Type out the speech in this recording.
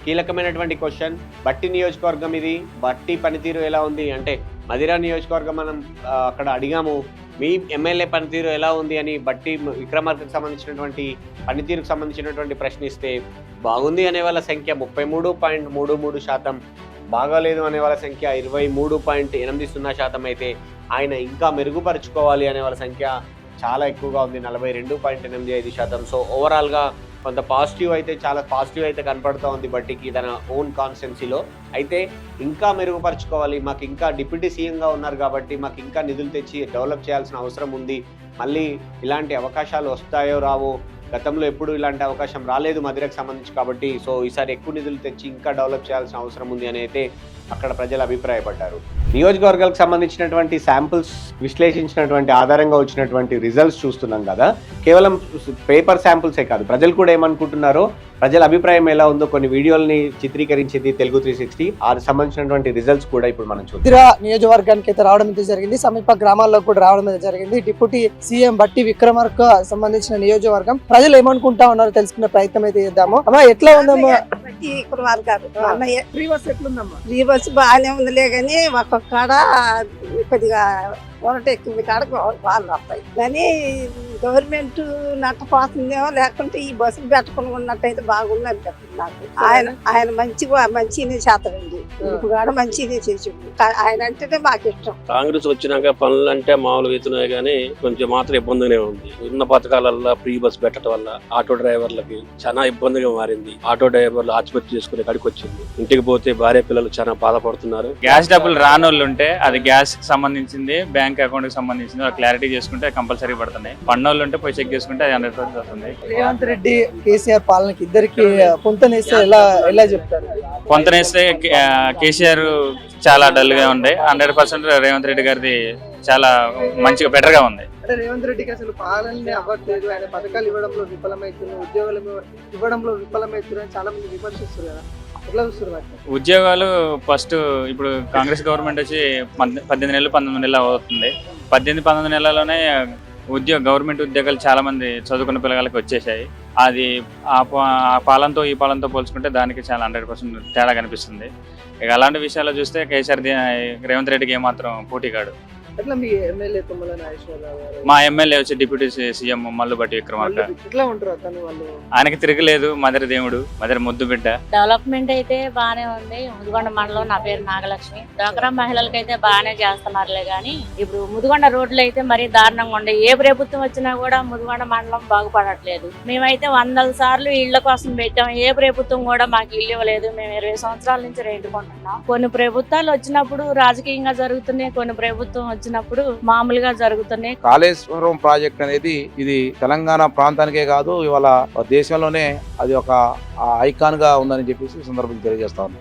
కీలకమైనటువంటి క్వశ్చన్. బట్టి నియోజకవర్గం ఇది. బట్టి పనితీరు ఎలా ఉంది అంటే మదిరా నియోజకవర్గం మనం అక్కడ అడిగాము మీ ఎమ్మెల్యే పనితీరు ఎలా ఉంది అని. బట్టి విక్రమార్కకు సంబంధించినటువంటి పనితీరుకు సంబంధించినటువంటి ప్రశ్నిస్తే బాగుంది అనే వాళ్ళ సంఖ్య 33.33%, బాగాలేదు అనే వాళ్ళ సంఖ్య 23.80% అయితే ఆయన ఇంకా మెరుగుపరుచుకోవాలి అనే వాళ్ళ సంఖ్య చాలా ఎక్కువగా ఉంది, 42.85%. సో ఓవరాల్గా కొంత పాజిటివ్ అయితే, చాలా పాజిటివ్ అయితే కనపడుతూ ఉంది బట్టికి తన ఓన్ కాన్స్టిట్యున్సీలో. అయితే ఇంకా మెరుగుపరుచుకోవాలి, మాకు ఇంకా డిప్యూటీ సీఎంగా ఉన్నారు కాబట్టి మాకు ఇంకా నిధులు తెచ్చి డెవలప్ చేయాల్సిన అవసరం ఉంది. మళ్ళీ ఇలాంటి అవకాశాలు వస్తాయో రావో, గతంలో ఎప్పుడు ఇలాంటి అవకాశం రాలేదు మదిరకు సంబంధించి కాబట్టి సో ఈసారి ఎక్కువ నిధులు తెచ్చి ఇంకా డెవలప్ చేయాల్సిన అవసరం ఉంది అని అయితే అక్కడ ప్రజలు అభిప్రాయపడ్డారు. నియోజకవర్గాలకు సంబంధించినటువంటి శాంపుల్స్ విశ్లేషించినటువంటి ఆధారంగా వచ్చినటువంటి రిజల్ట్స్ చూస్తున్నాం కదా, కేవలం పేపర్ శాంపుల్సే కాదు, ప్రజలు కూడా ఏమనుకుంటున్నారో, ప్రజల అభిప్రాయం ఎలా ఉందో కొన్ని వీడియోల్ని చిత్రీకరించింది తెలుగు 360. ఆ సంబంధించినటువంటి రిజల్ట్స్ కూడా ఇప్పుడు మనం చూద్దాం. మదిరా నియోజకవర్గానికి అయితే రావడం అయితే జరిగింది, సమీప గ్రామాల్లో కూడా రావడం అయితే జరిగింది. డిప్యూటీ సీఎం బట్టి విక్రమార్క సంబంధించిన నియోజకవర్గం ప్రజలు ఏమనుకుంటా ఉన్నారో తెలుసుకునే ప్రయత్నం అయితే చేద్దాము. అమ్మా ఎట్లా ఉందమ్మా? రీవర్స్ బాగానే ఉందిలే కానీ ఒక్కొక్కడ కొద్దిగా వరట ఎక్కువ కాడకు వాళ్ళు వస్తాయి కానీ గవర్నమెంట్ నట్టపోతుందేమో, లేకుంటే ఈ బస్సులు పెట్టుకుని ఉన్నట్టయితే బాగుంది అనిపిస్తుంది నాకు. ఆయన మంచిగానే చేస్తాడండి, ఇప్పుడు కూడా మంచిగానే చేసి ఆయన అంటేనే మాకు ఇష్టం. కాంగ్రెస్ వచ్చినాక పనులు అంటే మామూలుగా అవుతున్నాయి కానీ కొంచెం మాత్రం ఇబ్బందిగానే ఉంది. ఉన్న పథకాల ఫ్రీ బస్ పెట్టడం వల్ల ఆటో డ్రైవర్లకి చాలా ఇబ్బందిగా మారింది. ఆటో డ్రైవర్లు ఆత్మహత్య చేసుకునే కాడికి వచ్చింది. ఇంటికి పోతే భార్య పిల్లలు చాలా బాధపడుతున్నారు. గ్యాస్ డబ్బులు రానోళ్ళు ఉంటే అది గ్యాస్ కి సంబంధించింది, బ్యాంక్ అకౌంట్ కి సంబంధించింది, క్లారిటీ చేసుకుంటే కంపల్సరీ పడుతున్నాయి. పన్నోళ్ళు ఉంటే పోయి చెక్ చేసుకుంటే అది 100% వస్తుంది. రేవంత్ రెడ్డి కేసీఆర్ పాలనకి ఇద్దరికి పొంతనేస్తే ఎలా చెప్తారు? కొంతనేస్తే కేసీఆర్ చాలా డల్ గా ఉంది, 100% రేవంత్ రెడ్డి గారిది చాలా మంచిగా బెటర్ గా ఉంది. అంటే రేవంత్ రెడ్డికి అసలు పాలనే అవ్వట్లేదు, ఆయన పథకాలు ఇవ్వడంలో విఫలమవుతుంది, ఉద్యోగాలు ఇవ్వడంలో విఫలమవుతుంది అని చాలా మంది విమర్శిస్తారు కదా, ఎట్లా చూస్తారు? ఉద్యోగాలు ఫస్ట్ ఇప్పుడు కాంగ్రెస్ గవర్నమెంట్ వచ్చి 18 నెలలు 19 నెలలు అవుతుంది. 18-19 నెలల్లోనే గవర్నమెంట్ ఉద్యోగాలు చాలా మంది చదువుకున్న పిల్లలకి వచ్చేసాయి. అది ఆ పాలనతో ఈ పాలనతో పోల్చుకుంటే దానికి చాలా 100% తేడా కనిపిస్తుంది. ఇక అలాంటి విషయాల్లో చూస్తే కేసీఆర్ రేవంత్ రెడ్డికి ఏమాత్రం పోటీ కాడు. ఎట్లా మీ ఎమ్మెల్యే తుమ్మల నాగేశ్వరరావు గారు? మా ఎమ్మెల్యే వచ్చి డిప్యూటీ సీఎం మల్లుబట్టి విక్రమార్క. ఎట్లా ఉంటారు అతను? వాళ్ళు ఆయనకి తిరగలేదు, మదర్ దేవుడు, మదర్ ముద్దు బిడ్డ. డెవలప్మెంట్ అయితే బానే ఉంది. ముదిగొండ మండలం, నా పేరు నాగలక్ష్మి. డ్వాక్రా మహిళలకి అయితే బాగానే చేస్తున్నారులే గానీ ఇప్పుడు ముదిగొండ రోడ్లు అయితే మరీ దారుణంగా ఉండే. ఏ ప్రభుత్వం వచ్చినా కూడా ముదిగొండ మండలం బాగుపడట్లేదు. మేమైతే 100 సార్లు ఇళ్ల కోసం పెట్టాం, ఏ ప్రభుత్వం కూడా మాకు ఇల్లు ఇవ్వలేదు. మేము 20 సంవత్సరాల నుంచి రెంటుకుంటున్నాం. కొన్ని ప్రభుత్వాలు వచ్చినప్పుడు రాజకీయంగా జరుగుతున్నాయి, కొన్ని ప్రభుత్వం వచ్చినప్పుడు మామూలుగా జరుగుతున్నాయి. కాళేశ్వరం ప్రాజెక్ట్ అనేది ఇది తెలంగాణ ప్రాంతానికే కాదు, ఇవాళ దేశంలోనే అది ఒక ఐకాన్ గా ఉందని చెప్పేసి సందర్భంగా తెలియజేస్తా ఉన్నాం.